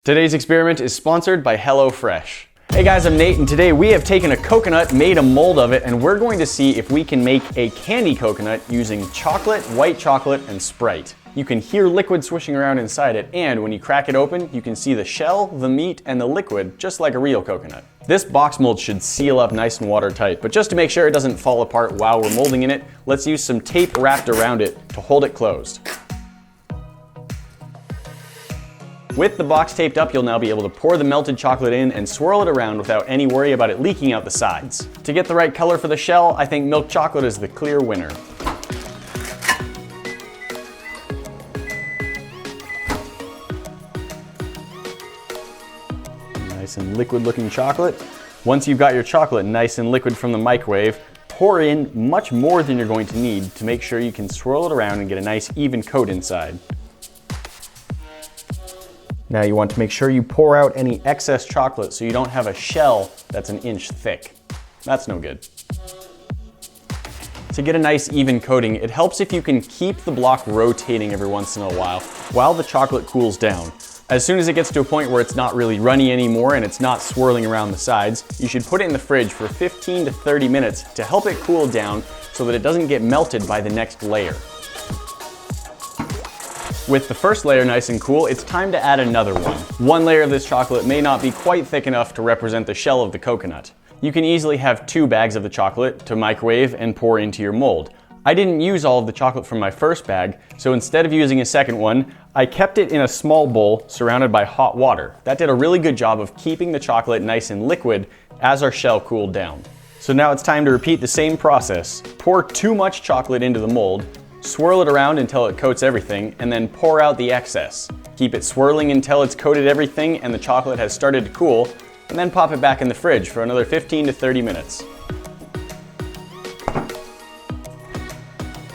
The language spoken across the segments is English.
Today's experiment is sponsored by HelloFresh. Hey guys, I'm Nate, and today we have taken a coconut, made a mold of it, and we're going to see if we can make a candy coconut using chocolate, white chocolate, and Sprite. You can hear liquid swishing around inside it, and when you crack it open, you can see the shell, the meat, and the liquid, just like a real coconut. This box mold should seal up nice and watertight, but just to make sure it doesn't fall apart while we're molding in it, let's use some tape wrapped around it to hold it closed. With the box taped up, you'll now be able to pour the melted chocolate in and swirl it around without any worry about it leaking out the sides. To get the right color for the shell, I think milk chocolate is the clear winner. Nice and liquid looking chocolate. Once you've got your chocolate nice and liquid from the microwave, pour in much more than you're going to need to make sure you can swirl it around and get a nice even coat inside. Now you want to make sure you pour out any excess chocolate so you don't have a shell that's an inch thick. That's no good. To get a nice even coating, it helps if you can keep the block rotating every once in a while the chocolate cools down. As soon as it gets to a point where it's not really runny anymore and it's not swirling around the sides, you should put it in the fridge for 15 to 30 minutes to help it cool down so that it doesn't get melted by the next layer. With the first layer nice and cool, it's time to add another one. One layer of this chocolate may not be quite thick enough to represent the shell of the coconut. You can easily have 2 bags of the chocolate to microwave and pour into your mold. I didn't use all of the chocolate from my first bag, so instead of using a second one, I kept it in a small bowl surrounded by hot water. That did a really good job of keeping the chocolate nice and liquid as our shell cooled down. So now it's time to repeat the same process. Pour too much chocolate into the mold, swirl it around until it coats everything, and then pour out the excess. Keep it swirling until it's coated everything and the chocolate has started to cool, and then pop it back in the fridge for another 15 to 30 minutes.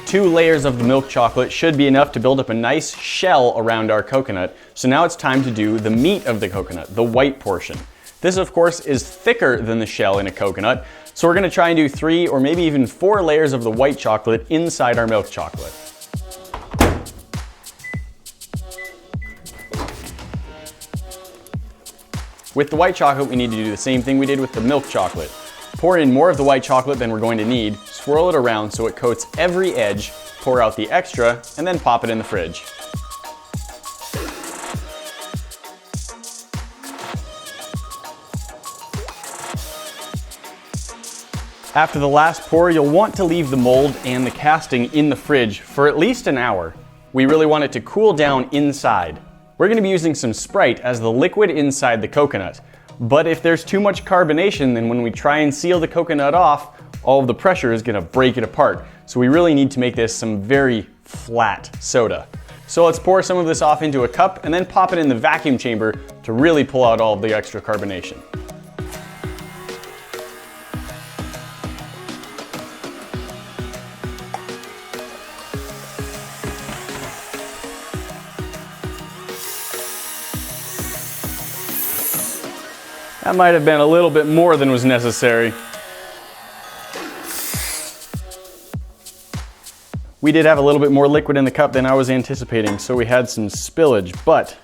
2 layers of the milk chocolate should be enough to build up a nice shell around our coconut, so now it's time to do the meat of the coconut, the white portion. This, of course, is thicker than the shell in a coconut, so we're going to try and do 3 or maybe even 4 layers of the white chocolate inside our milk chocolate. With the white chocolate, we need to do the same thing we did with the milk chocolate. Pour in more of the white chocolate than we're going to need, swirl it around so it coats every edge, pour out the extra, and then pop it in the fridge. After the last pour, you'll want to leave the mold and the casting in the fridge for at least an hour. We really want it to cool down inside. We're going to be using some Sprite as the liquid inside the coconut. But if there's too much carbonation, then when we try and seal the coconut off, all of the pressure is going to break it apart. So we really need to make this some very flat soda. So let's pour some of this off into a cup and then pop it in the vacuum chamber to really pull out all of the extra carbonation. That might have been a little bit more than was necessary. We did have a little bit more liquid in the cup than I was anticipating, so we had some spillage, but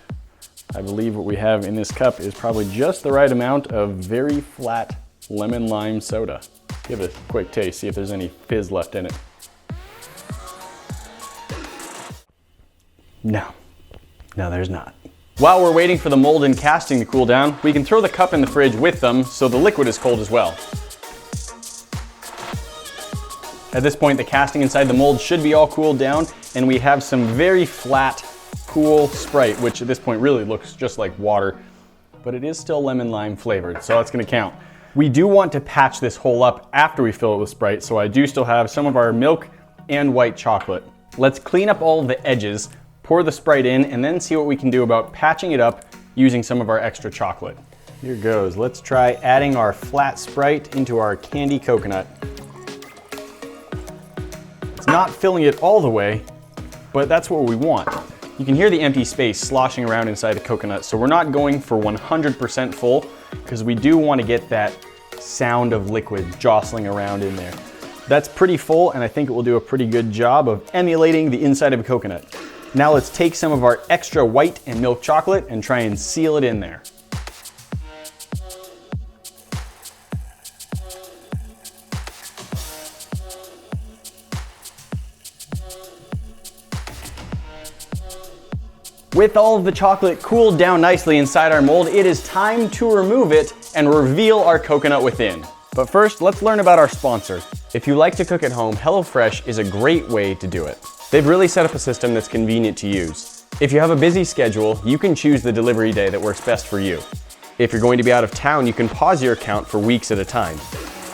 I believe what we have in this cup is probably just the right amount of very flat lemon lime soda. Give it a quick taste, see if there's any fizz left in it. No, there's not. While we're waiting for the mold and casting to cool down, we can throw the cup in the fridge with them so the liquid is cold as well. At this point, the casting inside the mold should be all cooled down, and we have some very flat, cool Sprite, which at this point really looks just like water, but it is still lemon lime flavored, so that's gonna count. We do want to patch this hole up after we fill it with Sprite, so I do still have some of our milk and white chocolate. Let's clean up all of the edges, pour the Sprite in, and then see what we can do about patching it up using some of our extra chocolate. Here goes. Let's try adding our flat Sprite into our candy coconut. It's not filling it all the way, but that's what we want. You can hear the empty space sloshing around inside the coconut, so we're not going for 100% full because we do want to get that sound of liquid jostling around in there. That's pretty full, and I think it will do a pretty good job of emulating the inside of a coconut. Now let's take some of our extra white and milk chocolate and try and seal it in there. With all of the chocolate cooled down nicely inside our mold, it is time to remove it and reveal our coconut within. But first, let's learn about our sponsor. If you like to cook at home, HelloFresh is a great way to do it. They've really set up a system that's convenient to use. If you have a busy schedule, you can choose the delivery day that works best for you. If you're going to be out of town, you can pause your account for weeks at a time.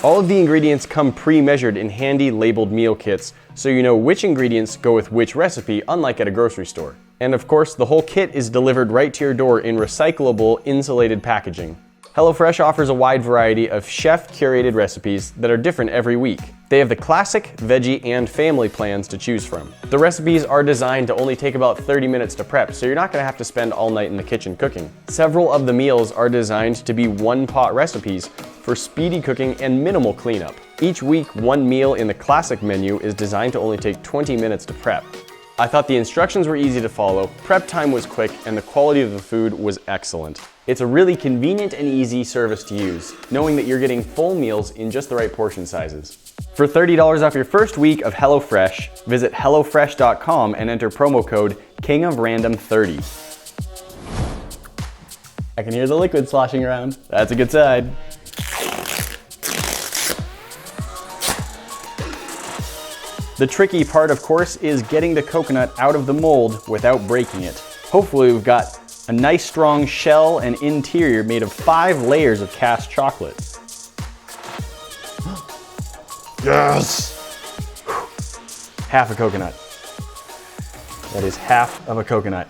All of the ingredients come pre-measured in handy labeled meal kits, so you know which ingredients go with which recipe, unlike at a grocery store. And of course, the whole kit is delivered right to your door in recyclable, insulated packaging. HelloFresh offers a wide variety of chef-curated recipes that are different every week. They have the classic, veggie, and family plans to choose from. The recipes are designed to only take about 30 minutes to prep, so you're not gonna have to spend all night in the kitchen cooking. Several of the meals are designed to be one-pot recipes for speedy cooking and minimal cleanup. Each week, one meal in the classic menu is designed to only take 20 minutes to prep. I thought the instructions were easy to follow, prep time was quick, and the quality of the food was excellent. It's a really convenient and easy service to use, knowing that you're getting full meals in just the right portion sizes. For $30 off your first week of HelloFresh, visit HelloFresh.com and enter promo code KingOfRandom30. I can hear the liquid sloshing around. That's a good sign. The tricky part, of course, is getting the coconut out of the mold without breaking it. Hopefully we've got a nice strong shell and interior made of 5 layers of cast chocolate. Yes! Half a coconut. That is half of a coconut.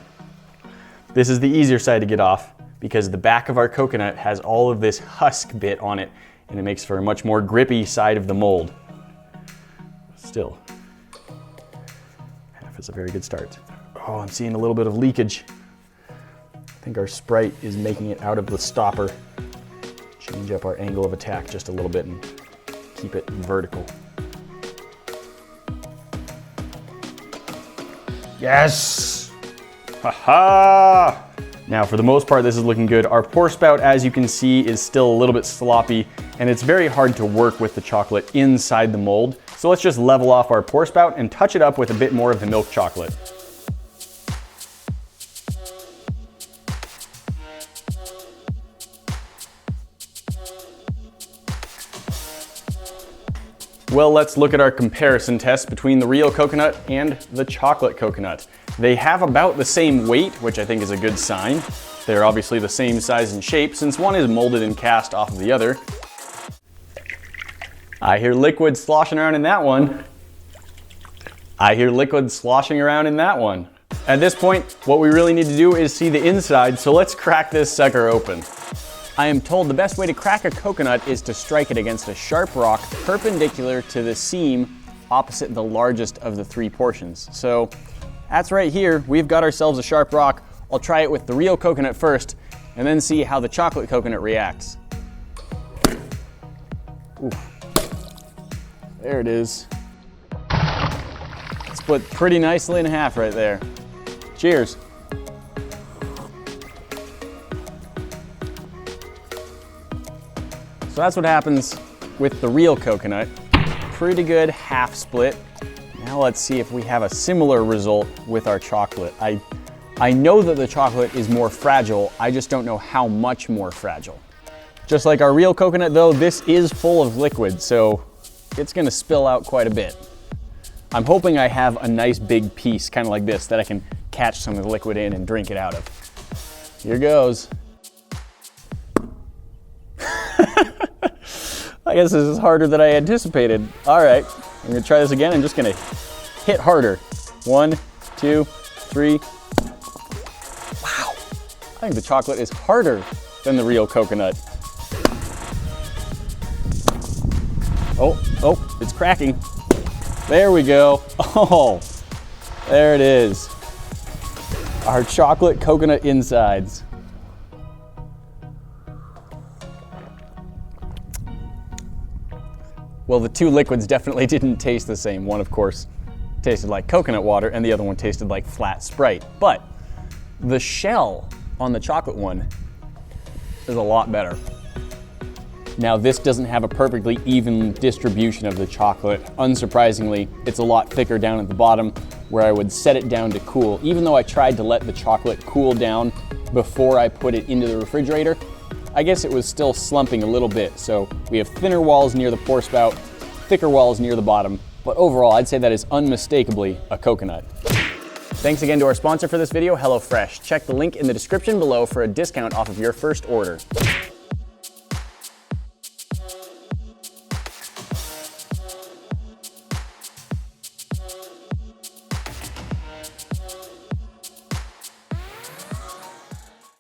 This is the easier side to get off because the back of our coconut has all of this husk bit on it, and it makes for a much more grippy side of the mold. Still, half is a very good start. Oh, I'm seeing a little bit of leakage. I think our Sprite is making it out of the stopper. Change up our angle of attack just a little bit and keep it vertical. Yes! Ha-ha! Now, for the most part, this is looking good. Our pour spout, as you can see, is still a little bit sloppy, and it's very hard to work with the chocolate inside the mold. So let's just level off our pour spout and touch it up with a bit more of the milk chocolate. Well, let's look at our comparison test between the real coconut and the chocolate coconut. They have about the same weight, which I think is a good sign. They're obviously the same size and shape, since one is molded and cast off of the other. I hear liquid sloshing around in that one. I hear liquid sloshing around in that one. At this point, what we really need to do is see the inside, so let's crack this sucker open. I am told the best way to crack a coconut is to strike it against a sharp rock perpendicular to the seam opposite the largest of the 3 portions. So that's right here. We've got ourselves a sharp rock. I'll try it with the real coconut first and then see how the chocolate coconut reacts. Ooh. There it is. Split pretty nicely in half right there. Cheers. So that's what happens with the real coconut. Pretty good half split. Now let's see if we have a similar result with our chocolate. I know that the chocolate is more fragile, I just don't know how much more fragile. Just like our real coconut though, this is full of liquid, so it's gonna spill out quite a bit. I'm hoping I have a nice big piece, kind of like this, that I can catch some of the liquid in and drink it out of. Here goes. I guess this is harder than I anticipated. All right, I'm gonna try this again. I'm just gonna hit harder. 1, 2, 3. Wow, I think the chocolate is harder than the real coconut. Oh, it's cracking. There we go. Oh, there it is. Our chocolate coconut insides. Well, the 2 liquids definitely didn't taste the same. One, of course, tasted like coconut water and the other one tasted like flat Sprite. But the shell on the chocolate one is a lot better. Now this doesn't have a perfectly even distribution of the chocolate. Unsurprisingly, it's a lot thicker down at the bottom where I would set it down to cool. Even though I tried to let the chocolate cool down before I put it into the refrigerator, I guess it was still slumping a little bit. So we have thinner walls near the pour spout, thicker walls near the bottom, but overall I'd say that is unmistakably a coconut. Thanks again to our sponsor for this video, HelloFresh. Check the link in the description below for a discount off of your first order.